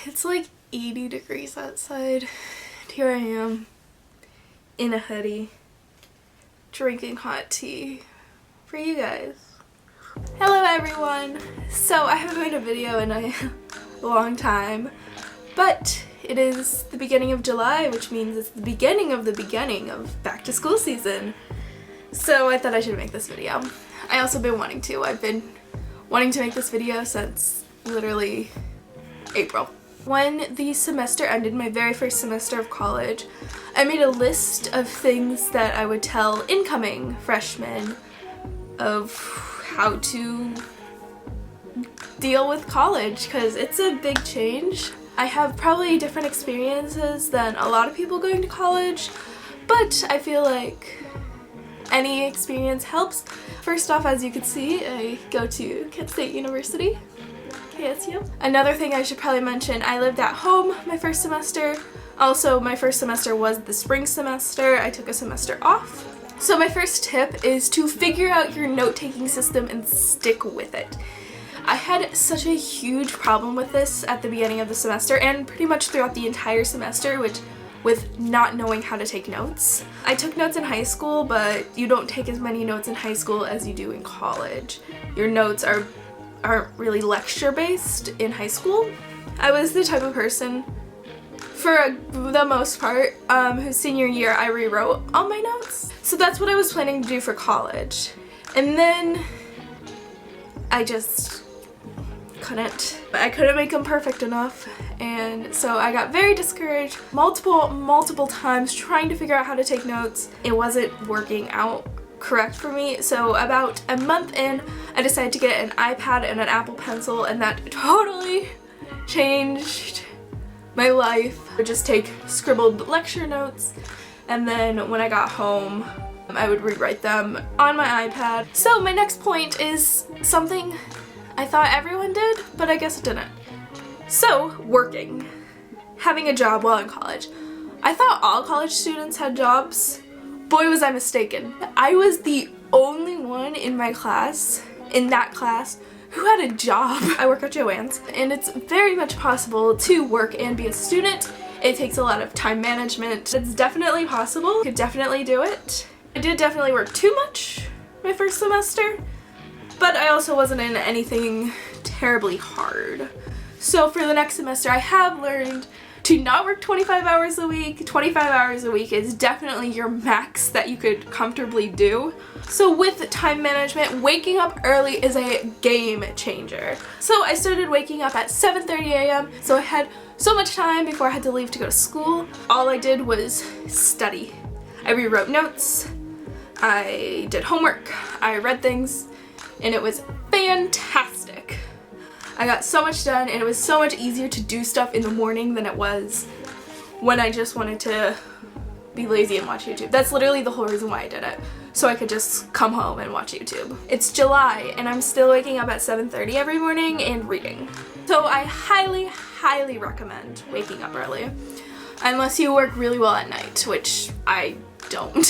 It's like 80 degrees outside. And here I am in a hoodie drinking hot tea for you guys. Hello everyone! So I haven't made a video in a long time, but it is the beginning of July, which means it's the beginning of back to school season. So I thought I should make this video. I also been wanting to. I've been wanting to make this video since literally April. When the semester ended, my very first semester of college, I made a list of things that I would tell incoming freshmen of how to deal with college, because it's a big change. I have probably different experiences than a lot of people going to college, but I feel like any experience helps. First off, as you can see, I go to Kent State University, KSU. Another thing I should probably mention, I lived at home my first semester. Also, my first semester was the spring semester. I took a semester off. So my first tip is to figure out your note-taking system and stick with it. I had such a huge problem with this at the beginning of the semester and pretty much throughout the entire semester, with not knowing how to take notes. I took notes in high school, but you don't take as many notes in high school as you do in college. Your notes aren't really lecture-based in high school. I was the type of person, for the most part, whose senior year I rewrote all my notes. So that's what I was planning to do for college. And then I just I couldn't make them perfect enough, and so I got very discouraged multiple times trying to figure out how to take notes. It wasn't working out correct for me, so about a month in, I decided to get an iPad and an Apple Pencil, and that totally changed my life. I would just take scribbled lecture notes, and then when I got home, I would rewrite them on my iPad. So my next point is something I thought everyone did, but I guess it didn't. So, working. Having a job while in college. I thought all college students had jobs. Boy, was I mistaken. I was the only one in my class, in that class, who had a job. I work at Joann's, and it's very much possible to work and be a student. It takes a lot of time management. It's definitely possible. You could definitely do it. I did definitely work too much my first semester, but I also wasn't in anything terribly hard. So for the next semester, I have learned to not work 25 hours a week. 25 hours a week is definitely your max that you could comfortably do. So with time management, waking up early is a game changer. So I started waking up at 7:30 a.m. so I had so much time before I had to leave to go to school. All I did was study. I rewrote notes, I did homework, I read things, and it was fantastic. I got so much done, and it was so much easier to do stuff in the morning than it was when I just wanted to be lazy and watch YouTube. That's literally the whole reason why I did it, so I could just come home and watch YouTube. It's July, and I'm still waking up at 7:30 every morning and reading. So I highly recommend waking up early, unless you work really well at night, which I don't.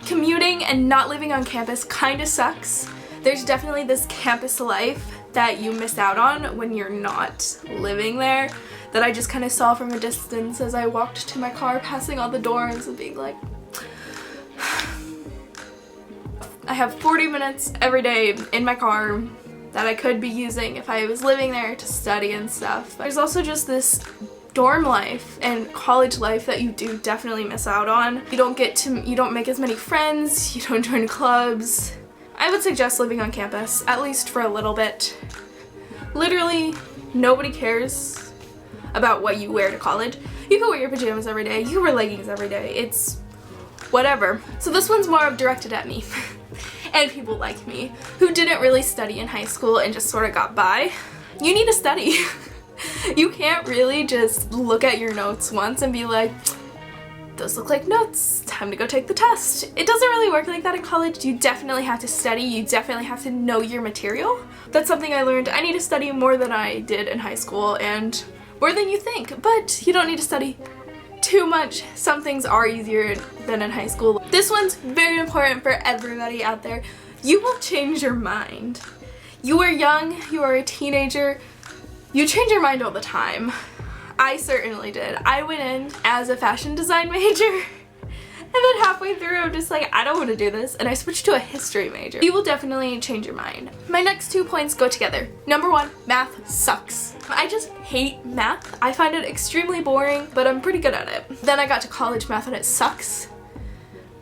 Commuting and not living on campus kinda sucks. There's definitely this campus life that you miss out on when you're not living there, that I just kind of saw from a distance as I walked to my car, passing all the dorms and being like, I have 40 minutes every day in my car that I could be using if I was living there to study and stuff. There's also just this dorm life and college life that you do definitely miss out on. You don't make as many friends, you don't join clubs. I would suggest living on campus, at least for a little bit. Literally, nobody cares about what you wear to college. You can wear your pajamas every day, you can wear leggings every day, it's whatever. So this one's more directed at me, and people like me, who didn't really study in high school and just sort of got by. You need to study. You can't really just look at your notes once and be like, those look like notes, time to go take the test. It doesn't really work like that in college. You definitely have to study, you definitely have to know your material. That's something I learned. I need to study more than I did in high school, and more than you think, but you don't need to study too much. Some things are easier than in high school. This one's very important for everybody out there. You will change your mind. You are young, you are a teenager, you change your mind all the time. I certainly did. I went in as a fashion design major. And then halfway through, I'm just like, I don't want to do this. And I switched to a history major. You will definitely change your mind. My next 2 points go together. Number 1, math sucks. I just hate math. I find it extremely boring, but I'm pretty good at it. Then I got to college math and it sucks.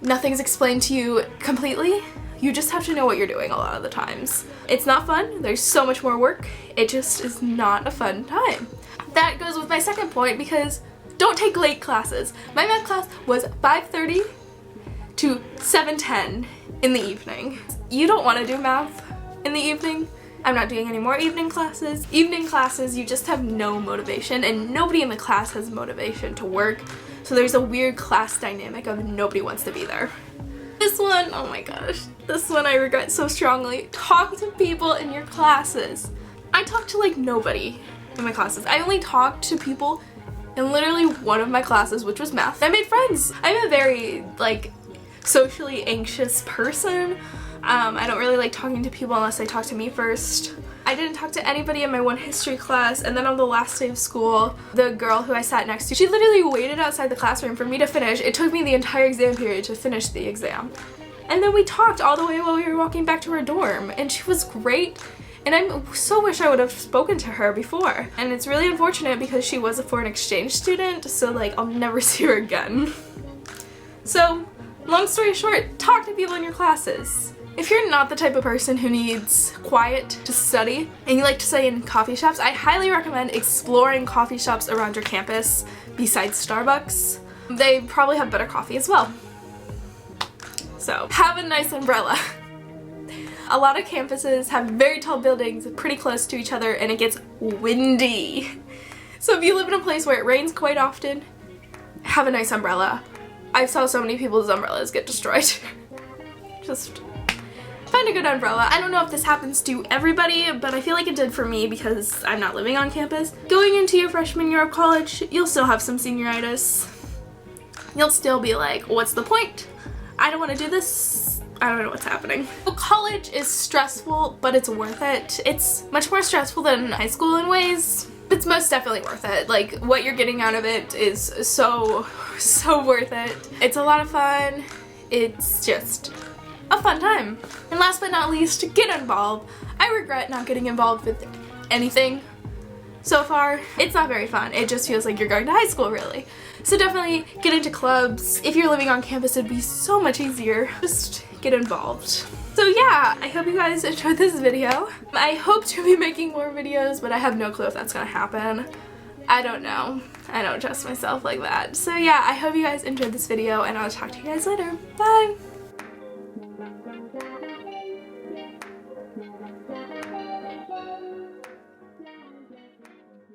Nothing's explained to you completely. You just have to know what you're doing a lot of the times. It's not fun. There's so much more work. It just is not a fun time. That goes with my second point because don't take late classes. My math class was 5:30 to 7:10 in the evening. You don't want to do math in the evening. I'm not doing any more evening classes. Evening classes, you just have no motivation and nobody in the class has motivation to work. So there's a weird class dynamic of nobody wants to be there. This one, oh my gosh, this one I regret so strongly. Talk to people in your classes. I talked to like nobody in my classes. I only talked to people in literally one of my classes, which was math. I made friends. I'm a very like socially anxious person. I don't really like talking to people unless they talk to me first. I didn't talk to anybody in my one history class, and then on the last day of school, the girl who I sat next to, she literally waited outside the classroom for me to finish. It took me the entire exam period to finish the exam. And then we talked all the way while we were walking back to our dorm, and she was great. And I so wish I would have spoken to her before. And it's really unfortunate because she was a foreign exchange student, so like I'll never see her again. So, long story short, talk to people in your classes. If you're not the type of person who needs quiet to study and you like to study in coffee shops, I highly recommend exploring coffee shops around your campus besides Starbucks. They probably have better coffee as well. So, have a nice umbrella. A lot of campuses have very tall buildings pretty close to each other and it gets windy. So if you live in a place where it rains quite often, have a nice umbrella. I saw so many people's umbrellas get destroyed. Just find a good umbrella. I don't know if this happens to everybody, but I feel like it did for me because I'm not living on campus. Going into your freshman year of college, you'll still have some senioritis. You'll still be like, what's the point? I don't want to do this. I don't know what's happening. So college is stressful, but it's worth it. It's much more stressful than high school in ways. It's most definitely worth it. Like, what you're getting out of it is so worth it. It's a lot of fun. It's just a fun time. And last but not least, get involved. I regret not getting involved with anything so far. It's not very fun. It just feels like you're going to high school, really. So definitely get into clubs. If you're living on campus, it'd be so much easier. Just get involved. So yeah, I hope you guys enjoyed this video. I hope to be making more videos, but I have no clue if that's gonna happen. I don't know. I don't trust myself like that. So yeah, I hope you guys enjoyed this video and I'll talk to you guys later. Bye!